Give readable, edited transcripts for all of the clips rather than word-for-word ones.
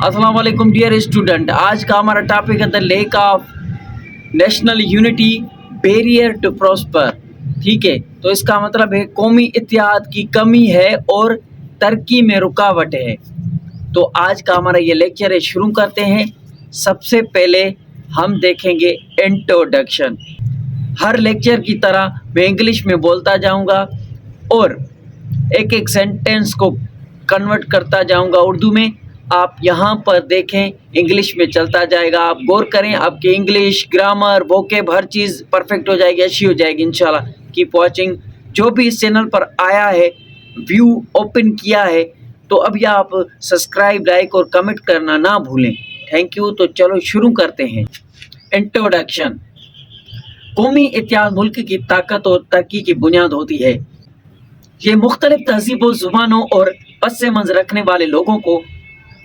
अस्सलाम वालेकुम dear student. आज का हमारा टॉपिक है the lack of national unity barrier to prosper. ठीक है, तो इसका मतलब है कौमी इत्तेहाद की कमी है और तरक्की में रुकावट है। तो आज का हमारा ये लेक्चर है, शुरू करते हैं। सबसे पहले हम देखेंगे इंट्रोडक्शन। हर लेक्चर की तरह मैं इंग्लिश में बोलता जाऊंगा और एक एक सेंटेंस को कन्वर्ट करता जाऊंगा उर्दू में। आप यहाँ पर देखें, इंग्लिश में चलता जाएगा। आप गौर करें, आपकी इंग्लिश, ग्रामर, वोकेब हर चीज़ परफेक्ट हो जाएगी, अच्छी हो जाएगी इंशाल्लाह। Keep watching. जो भी इस चैनल पर आया है, व्यू ओपन किया है, तो अभी आप सब्सक्राइब, लाइक और कमेंट करना ना भूलें। Thank you. तो चलो शुरू करते हैं। इंट्रोडक्शन। कौमी इत्तेहाद मुल्क की ताकत और तरक्की की बुनियाद होती है। ये मुख्तलिफ तहजीबों, ज़ुबानों और पस मंज़र रखने वाले लोगों को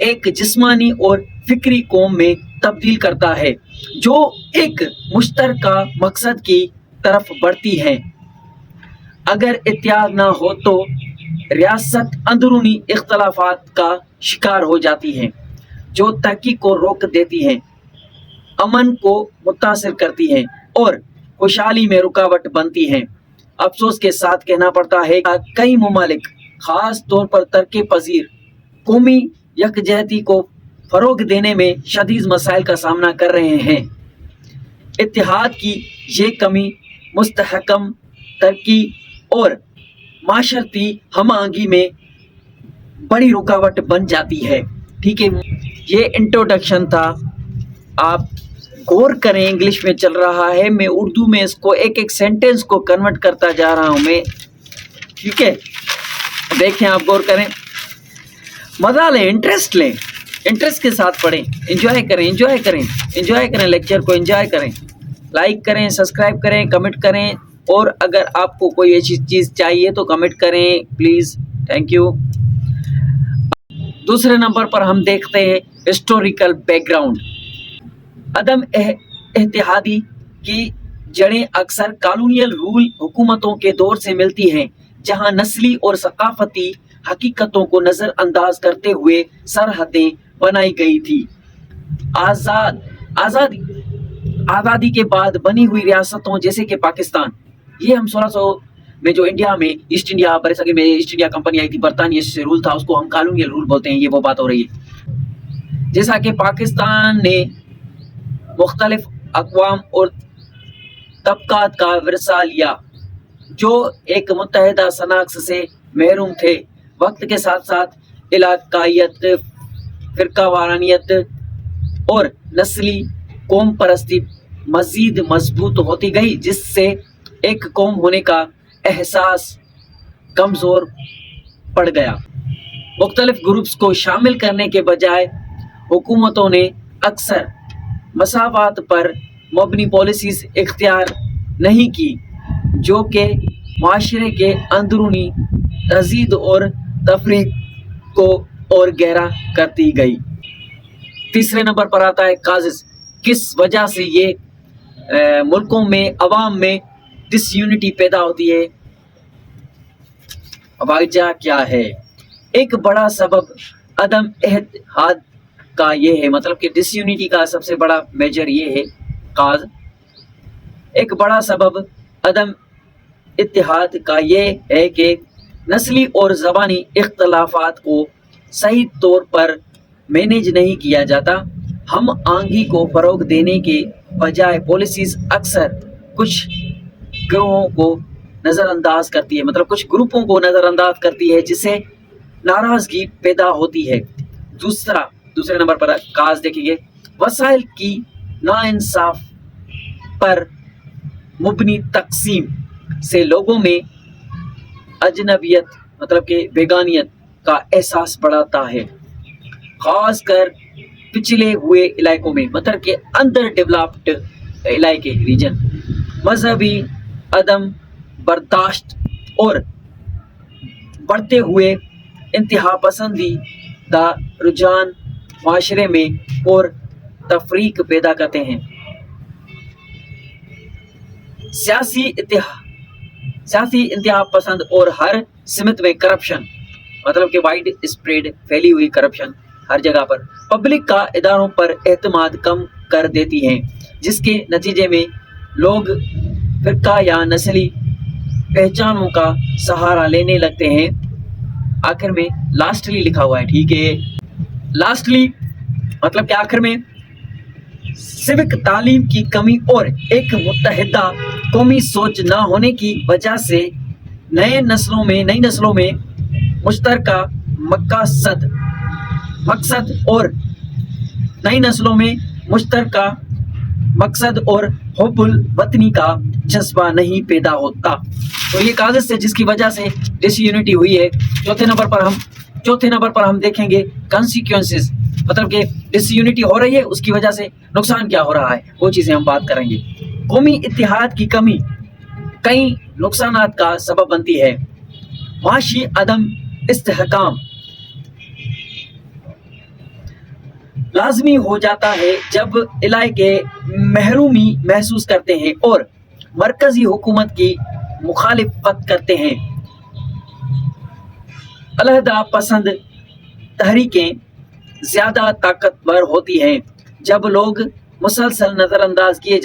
एक जिस्मानी और फिक्री कौम में तब्दील करता है जो एक मुश्तरका मकसद की तरफ बढ़ती है। अगर इत्तेहाद ना हो तो रियासत अंदरूनी इख्तलाफात का शिकार हो जाती है जो तरक्की को रोक देती हैं, अमन को मुतासिर करती हैं और खुशहाली में रुकावट बनती हैं। अफसोस के साथ कहना पड़ता है कि कई ममालिक, खास तौर पर तरक्की पजीर, कौमी यकजहती को फ़रोग देने में शदीद मसाइल का सामना कर रहे हैं। इत्तेहाद की ये कमी मुस्तहकम तरक्की और माशरती हम-आहंगी में बड़ी रुकावट बन जाती है। ठीक है, ये इंट्रोडक्शन था। आप गौर करें, इंग्लिश में चल रहा है, मैं उर्दू में इसको एक एक सेंटेंस को कन्वर्ट करता जा रहा हूँ मैं। ठीक है, देखें, आप गौर करें, मज़ा लें, इंटरेस्ट लें, इंटरेस्ट के साथ पढ़ें, एंजॉय करें, एंजॉय करें, एंजॉय करें, लेक्चर को एंजॉय करें। लाइक करें, सब्सक्राइब करें, कमेंट करें, और अगर आपको कोई ऐसी चीज़ चाहिए तो कमेंट करें प्लीज़। Thank you. दूसरे नंबर पर हम देखते हैं हिस्टोरिकल बैकग्राउंड। अदम इत्तेहादी की जड़ें अक्सर कॉलोनियल रूल हुकूमतों के दौर से मिलती हैं, जहां नस्ली और सकाफती हकीकतों को नज़रअंदाज करते हुए सरहदें बनाई गई थी। आज़ादी के बाद बनी हुई रियासतों जैसे कि पाकिस्तान, ये हम 1600 में जो इंडिया में ईस्ट इंडिया बरसगीर में ईस्ट इंडिया कंपनी आई थी, बरतानिया से रूल था, उसको हम कॉलोनियल रूल बोलते हैं। ये वो बात हो रही है। जैसा कि पाकिस्तान ने मुख्तलिफ अक़वाम और तबकात का विरसा लिया जो एक मुत्तहिदा शनाख्त से महरूम थे। वक्त के साथ साथ इलाकायत, फ़िरकावारानियत और नस्ली कौम परस्ती मज़ीद मजबूत होती गई, जिससे एक कौम होने का एहसास कमज़ोर पड़ गया। मुख्तलिफ ग्रुप्स को शामिल करने के बजाय हुकूमतों ने अक्सर मसावात पर मबनी पॉलिसीज़ इख्तियार नहीं की, जो कि माशरे के अंदरूनी तज़ीद और तफरीक को और गहरा करती गई। तीसरे नंबर पर आता है काज़िज़। किस वजह से ये मुल्कों में, अवाम में डिसयूनिटी पैदा होती है, वजह क्या है? एक बड़ा सबब अदम इत्तेहाद का ये है, मतलब कि डिसयूनिटी का सबसे बड़ा मेजर ये है काज। एक बड़ा सबब अदम इत्तेहाद का ये है कि नस्ली और ज़बानी इख्तलाफात को सही तौर पर मैनेज नहीं किया जाता। हम आहंगी को फ़रोग देने के बजाय पॉलिसीज़ अक्सर कुछ ग्रोहों को नज़रअंदाज करती है, मतलब कुछ ग्रुपों को नज़रअंदाज करती है, जिससे नाराज़गी पैदा होती है। दूसरे नंबर पर काज देखेंगे, वसाइल की नाइंसाफ पर मुबनी तकसीम से लोगों में अजनबियत, मतलब कि बेगानियत का एहसास बढ़ाता है, खासकर पिछले हुए इलाकों में, मतलब कि अंडर डेवलप्ड इलाके, रीजन। मजहबी अदम बर्दाश्त और बढ़ते हुए इंतहा पसंदी का रुझान माशरे में और तफरीक पैदा करते हैं। सियासी इंतहा पसंद और हर सिमत में करप्शन, मतलब कि वाइड स्प्रेड फैली हुई करप्शन ہر جگہ پر پبلک کا اداروں پر اعتماد کم کر دیتی ہیں، جس کے نتیجے میں لوگ فرقہ یا نسلی پہچانوں کا سہارا لینے لگتے ہیں۔ آخر میں لاسٹلی لکھا ہوا ہے، ٹھیک ہے، لاسٹلی مطلب کہ آخر میں سوک تعلیم کی کمی اور ایک متحدہ قومی سوچ نہ ہونے کی وجہ سے نئی نسلوں میں مشترکہ مقصد اور حب الوطنی کا جذبہ نہیں پیدا ہوتا۔ تو یہ کاغذ سے جس کی وجہ سے ڈس یونٹی ہوئی ہے۔ چوتھے نمبر پر ہم دیکھیں گے کانسیکوینسز، مطلب کہ ڈس یونٹی ہو رہی ہے، اس کی وجہ سے نقصان کیا ہو رہا ہے، وہ چیزیں ہم بات کریں گے۔ قومی اتحاد کی کمی کئی نقصانات کا سبب بنتی ہے۔ معاشی عدم استحکام لازمی ہو جاتا ہے جب علاقے محرومی محسوس کرتے ہیں اور مرکزی حکومت کی مخالفت کرتے ہیں۔ علیحدہ پسند تحریکیں زیادہ طاقتور ہوتی ہیں جب لوگ مسلسل نظر انداز کیا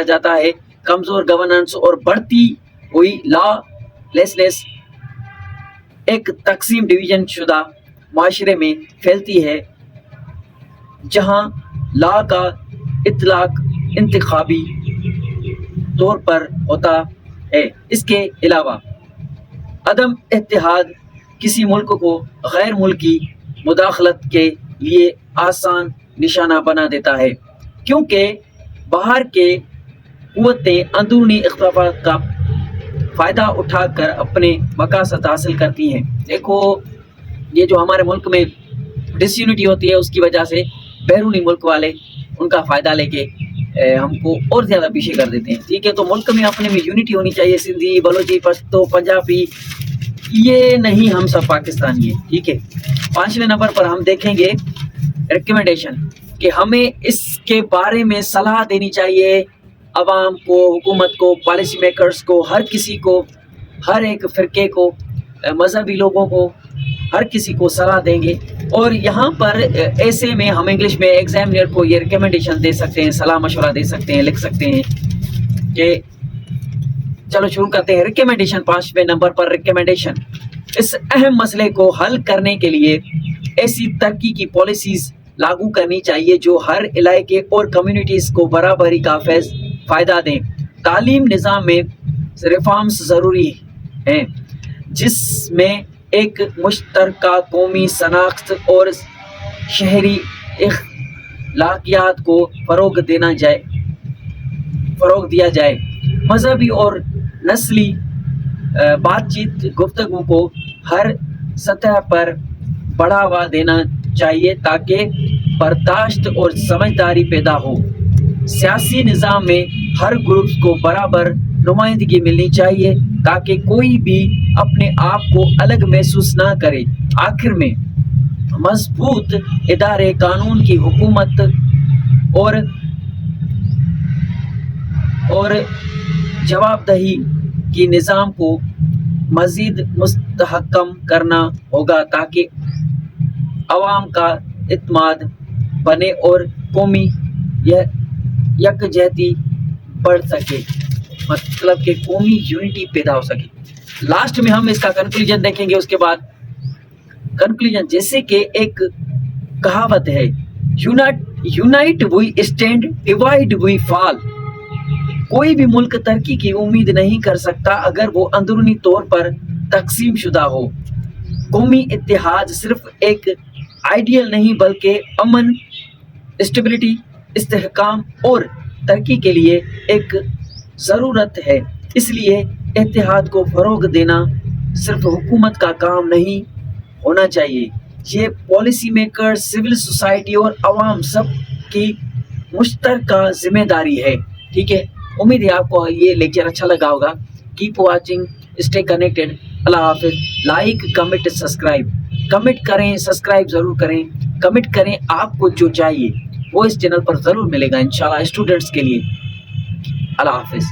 جاتا ہے۔ کمزور گورننس اور بڑھتی ہوئی لا لیسنس ایک تقسیم ڈویژن شدہ معاشرے میں پھیلتی ہے جہاں لا کا اطلاق انتخابی طور پر ہوتا ہے۔ اس کے علاوہ عدم اتحاد کسی ملک کو غیر ملکی مداخلت کے لیے آسان نشانہ بنا دیتا ہے، کیونکہ باہر کے قوتیں اندرونی اختلافات کا فائدہ اٹھا کر اپنے مقاصد حاصل کرتی ہیں۔ دیکھو، یہ جو ہمارے ملک میں ڈس یونٹی ہوتی ہے، اس کی وجہ سے بیرونی ملک والے ان کا فائدہ لے کے ہم کو اور زیادہ پیچھے کر دیتے ہیں، ٹھیک ہے۔ تو ملک میں اپنے میں یونٹی ہونی چاہیے، سندھی، بلوچی، پشتو، پنجابی، یہ نہیں، ہم سب پاکستانی ہیں، ٹھیک ہے۔ 5ویں نمبر پر ہم دیکھیں گے ریکمنڈیشن، کہ ہمیں اس کے بارے میں صلاح دینی چاہیے عوام کو، حکومت کو، پالیسی میکرز کو، ہر کسی کو، ہر ایک فرقے کو، مذہبی لوگوں کو، ہر کسی کو صلاح دیں گے۔ اور یہاں پر ایسے میں ہم انگلش میں ایگزامینر کو یہ ریکمنڈیشن دے سکتے ہیں، صلاح مشورہ دے سکتے ہیں، لکھ سکتے ہیں کہ چلو شروع کرتے ہیں۔ ریکمنڈیشن، 5ویں نمبر پر ریکمنڈیشن، اس اہم مسئلے کو حل کرنے کے لیے ایسی ترقی کی پالیسیز لاگو کرنی چاہیے جو ہر علاقے اور کمیونٹیز کو برابری کا فائدہ دیں۔ تعلیم نظام میں ریفارمز ضروری ہیں، جس میں ایک مشترکہ قومی شناخت اور شہری اخلاقیات کو فروغ دیا جائے۔ مذہبی اور نسلی بات چیت گفتگو کو ہر سطح پر بڑھاوا دینا چاہیے تاکہ برداشت اور سمجھداری پیدا ہو۔ سیاسی نظام میں ہر گروپ کو برابر نمائندگی ملنی چاہیے تاکہ کوئی بھی اپنے آپ کو الگ محسوس نہ کرے۔ آخر میں مضبوط ادارے، قانون کی حکومت اور جواب دہی کی نظام کو مزید مستحکم کرنا ہوگا تاکہ عوام کا اعتماد بنے اور قومی یکجہتی بڑھ سکے، مطلب کہ قومی یونٹی پیدا ہو سکے۔ لاسٹ میں ہم اس کا کنکلوژن دیکھیں گے۔ اس کے بعد کنکلوژن، جیسے کہ ایک کہاوت ہے، یونائٹ وی اسٹینڈ، ڈیوائڈ وی فال۔ کوئی بھی ملک ترقی کی امید نہیں کر سکتا اگر وہ اندرونی طور پر تقسیم شدہ ہو۔ قومی اتحاد صرف ایک آئیڈیل نہیں بلکہ امن، اسٹیبلٹی، استحکام اور ترقی کے لیے ایک ضرورت ہے۔ اس لیے اتحاد کو فروغ دینا صرف حکومت کا کام نہیں ہونا چاہیے، یہ پالیسی میکر، سول سوسائٹی اور عوام سب کی مشترکہ ذمہ داری ہے، ٹھیک ہے۔ امید ہے آپ کو یہ لیکچر اچھا لگا ہوگا۔ Keep watching, stay connected. اللہ حافظ۔ لائک، کمنٹ، سبسکرائب، کمنٹ کریں، سبسکرائب ضرور کریں، کمنٹ کریں آپ کو جو چاہیے وہ اس چینل پر ضرور ملے گا انشاءاللہ اسٹوڈنٹس کے لیے۔ اللہ حافظ۔